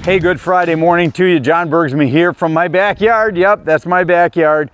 Hey, good Friday morning to you. John Bergsman here from my backyard. Yep, that's my backyard.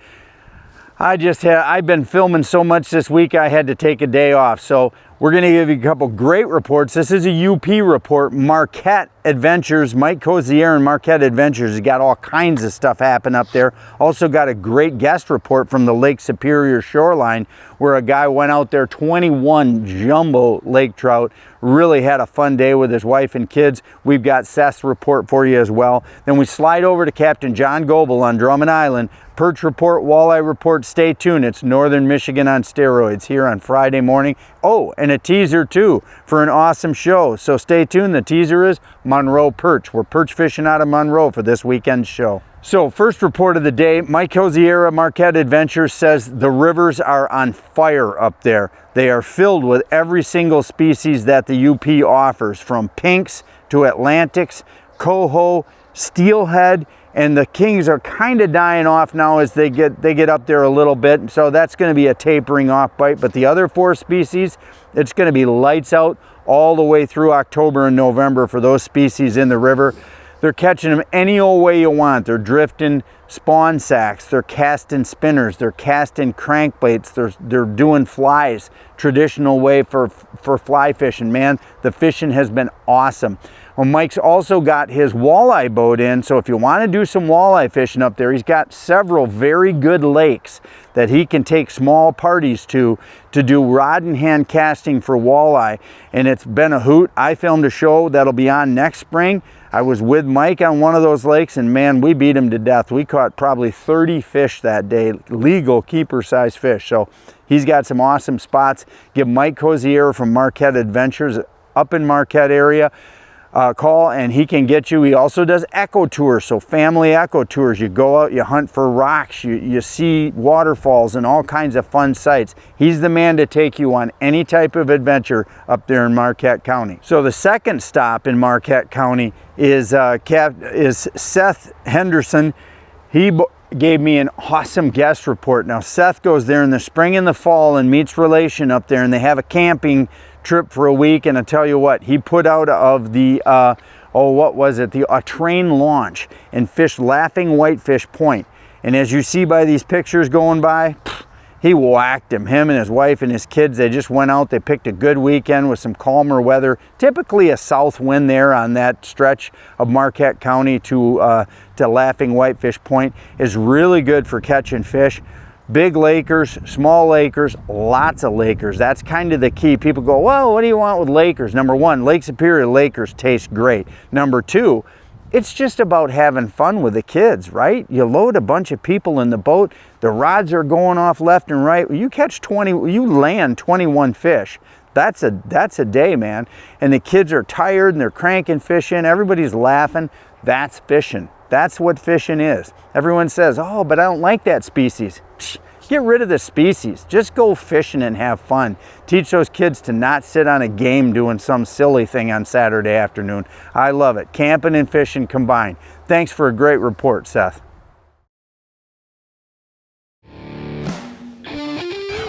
I've been filming so much this week, I had to take a day off. So we're gonna give you a couple great reports. This is a UP report, Marquette Adventures. Mike Cozier and Marquette Adventures has got all kinds of stuff happening up there. Also got a great guest report from the Lake Superior shoreline where a guy went out there, 21 jumbo lake trout. Really had a fun day with his wife and kids. We've got Seth's report for you as well. Then we slide over to Captain John Goebel on Drummond Island. Perch report, walleye report, stay tuned. It's Northern Michigan on steroids here on Friday morning. Oh, and a teaser too for an awesome show. So stay tuned. The teaser is Monroe Perch. We're perch fishing out of Monroe for this weekend's show. So first report of the day, Mike Cozier, Marquette Adventures says the rivers are on fire up there. They are filled with every single species that the UP offers, from pinks to Atlantics, coho, steelhead, and the kings are kind of dying off now as they get up there a little bit. So that's going to be a tapering off bite. But the other four species, it's going to be lights out all the way through October and November for those species in the river. They're catching them any old way you want. They're drifting spawn sacks, they're casting spinners, they're casting crankbaits, they're doing flies, traditional way for fly fishing. Man, the fishing has been awesome. Well, Mike's also got his walleye boat in, so if you want to do some walleye fishing up there, he's got several very good lakes that he can take small parties to do rod and hand casting for walleye, and it's been a hoot. I filmed a show that'll be on next spring. I was with Mike on one of those lakes, and man, we beat him to death. We caught probably 30 fish that day, legal keeper size fish. So he's got some awesome spots. Give Mike Cozier from Marquette Adventures up in Marquette area call, and he can get you. He also does echo tours, so family echo tours. You go out, you hunt for rocks, you see waterfalls and all kinds of fun sights. He's the man to take you on any type of adventure up there in Marquette County. So the second stop in Marquette County is Seth Henderson. He gave me an awesome guest report. Now Seth goes there in the spring and the fall and meets relation up there, and they have a camping trip for a week. And I tell you what, he put out of the a train launch and fished Laughing Whitefish Point. And as you see by these pictures going by, he whacked him and his wife and his kids. They just went out, they picked a good weekend with some calmer weather. Typically a south wind there on that stretch of Marquette County to Laughing Whitefish Point is really good for catching fish. Big Lakers, small Lakers, lots of Lakers. That's kind of the key. People go, well, what do you want with Lakers? Number one, Lake Superior Lakers taste great. Number two, it's just about having fun with the kids, right? You load a bunch of people in the boat, the rods are going off left and right. You catch 20, you land 21 fish. That's a day, man. And the kids are tired and they're cranking fish in. Everybody's laughing. That's fishing. That's what fishing is. Everyone says, oh, but I don't like that species. Psh, get rid of the species. Just go fishing and have fun. Teach those kids to not sit on a game doing some silly thing on Saturday afternoon. I love it. Camping and fishing combined. Thanks for a great report, Seth.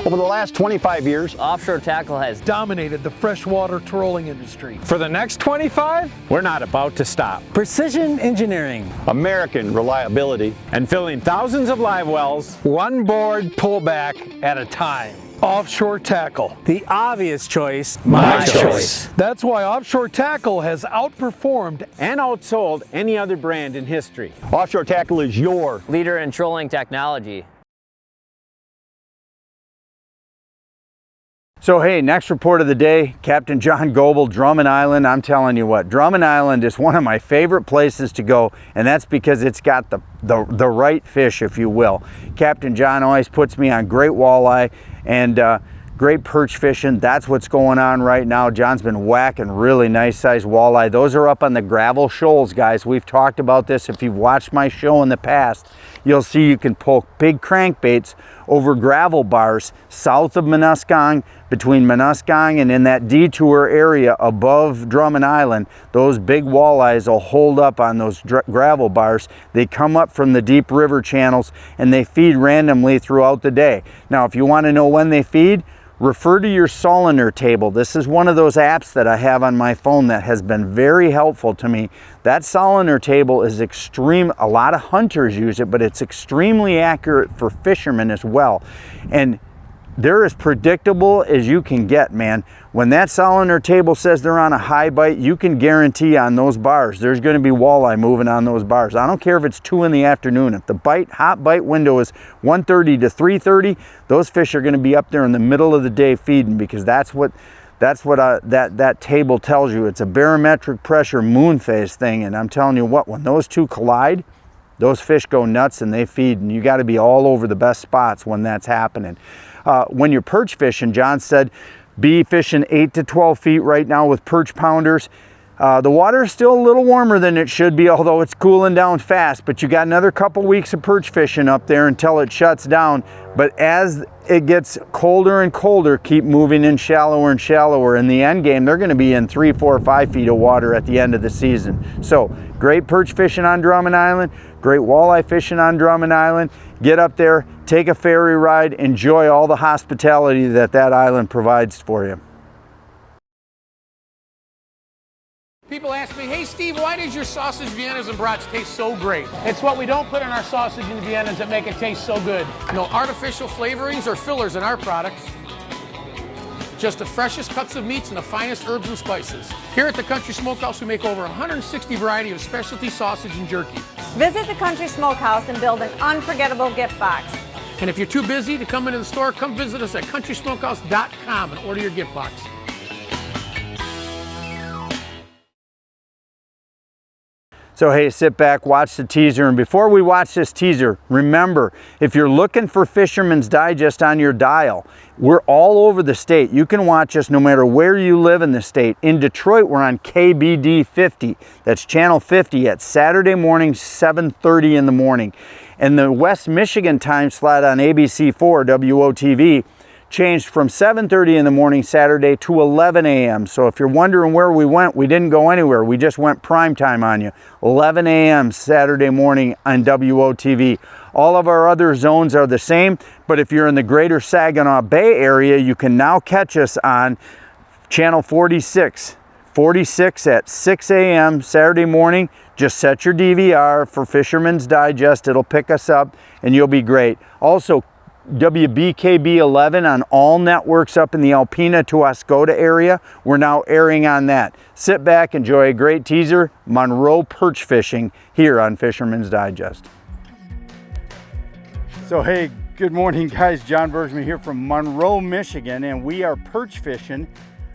Over the last 25 years, offshore tackle has dominated the freshwater trolling industry. For the next 25, we're not about to stop. Precision engineering, American reliability, and filling thousands of live wells, one board pullback at a time. Offshore tackle. the obvious choice, My choice. That's why offshore tackle has outperformed And outsold any other brand in history. offshore tackle is your leader in trolling technology. So hey, next report of the day, Captain John Goebel, Drummond Island. I'm telling you what, Drummond Island is one of my favorite places to go, and that's because it's got the right fish, if you will. Captain John always puts me on great walleye and great perch fishing. That's what's going on right now. John's been whacking really nice sized walleye. Those are up on the gravel shoals, guys. We've talked about this. If you've watched my show in the past, you'll see you can pull big crankbaits over gravel bars south of Muskong, between Muskong and in that detour area above Drummond Island. Those big walleyes will hold up on those gravel bars. They come up from the deep river channels and they feed randomly throughout the day. Now, if you want to know when they feed, refer to your Soliner table. This is one of those apps that I have on my phone that has been very helpful to me. That Soliner table is extreme. A lot of hunters use it, but it's extremely accurate for fishermen as well. And they're as predictable as you can get, man. When that Soliner table says they're on a high bite, you can guarantee on those bars there's going to be walleye moving on those bars. I don't care if it's 2 in the afternoon. If the hot bite window is 1:30 to 3:30, those fish are going to be up there in the middle of the day feeding, because that's what that table tells you. It's a barometric pressure moon phase thing, and I'm telling you what, when those two collide, those fish go nuts and they feed, and you got to be all over the best spots when that's happening. When you're perch fishing, John said, be fishing 8 to 12 feet right now with perch pounders. The water is still a little warmer than it should be, although it's cooling down fast, but you got another couple weeks of perch fishing up there until it shuts down. But as it gets colder and colder, keep moving in shallower and shallower. In the end game, they're going to be in 3, 4, 5 feet of water at the end of the season. So great perch fishing on Drummond Island, great walleye fishing on Drummond Island. Get up there, take a ferry ride, enjoy all the hospitality that island provides for you. People ask me, hey Steve, why does your sausage, Viennas, and brats taste so great? It's what we don't put in our sausage and Viennas that make it taste so good. No artificial flavorings or fillers in our products. Just the freshest cuts of meats and the finest herbs and spices. Here at the Country Smokehouse, we make over 160 variety of specialty sausage and jerky. Visit the Country Smokehouse and build an unforgettable gift box. And if you're too busy to come into the store, come visit us at countrysmokehouse.com and order your gift box. So hey, sit back, watch the teaser, and before we watch this teaser, remember, if you're looking for Fisherman's Digest on your dial, we're all over the state. You can watch us no matter where you live in the state. In Detroit, we're on KBD 50. That's channel 50 at Saturday morning, 7:30 in the morning. And the West Michigan time slot on ABC4 WOTV changed from 7:30 in the morning Saturday to 11 a.m. So if you're wondering where we went, we didn't go anywhere. We just went prime time on you. 11 a.m. Saturday morning on WOTV. All of our other zones are the same, but if you're in the greater Saginaw Bay area, you can now catch us on channel 46. 46 at 6 a.m. Saturday morning. Just set your DVR for Fisherman's Digest. It'll pick us up and you'll be great. Also, WBKB 11 on all networks up in the Alpena to Oscoda area. We're now airing on that. Sit back, enjoy a great teaser, Monroe perch fishing here on Fisherman's Digest. So hey, good morning guys. John Bergsman here from Monroe, Michigan, and we are perch fishing,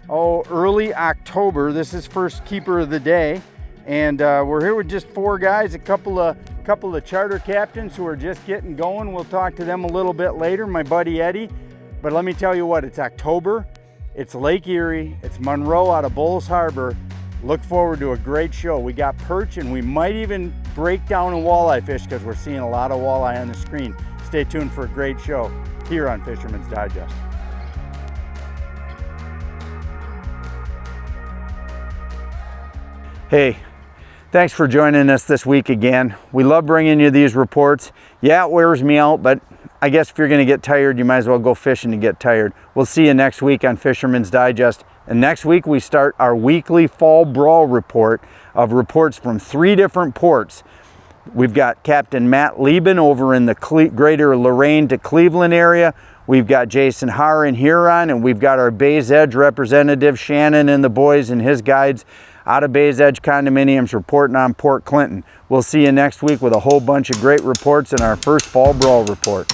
early October. This is first keeper of the day, and we're here with just 4 guys, a couple of charter captains who are just getting going. We'll talk to them a little bit later, my buddy Eddie. But let me tell you what, it's October, it's Lake Erie, it's Monroe out of Bowles Harbor. Look forward to a great show. We got perch, and we might even break down a walleye fish because we're seeing a lot of walleye on the screen. Stay tuned for a great show here on Fisherman's Digest. Hey, thanks for joining us this week again. We love bringing you these reports. Yeah, it wears me out, but I guess if you're going to get tired, you might as well go fishing to get tired. We'll see you next week on Fisherman's Digest. And next week we start our weekly fall brawl report of reports from 3 different ports. We've got Captain Matt Lieben over in the greater Lorain to Cleveland area. We've got Jason Haar in Huron, and we've got our Bay's Edge representative Shannon and the boys and his guides out of Bay's Edge Condominiums reporting on Port Clinton. We'll see you next week with a whole bunch of great reports in our first fall brawl report.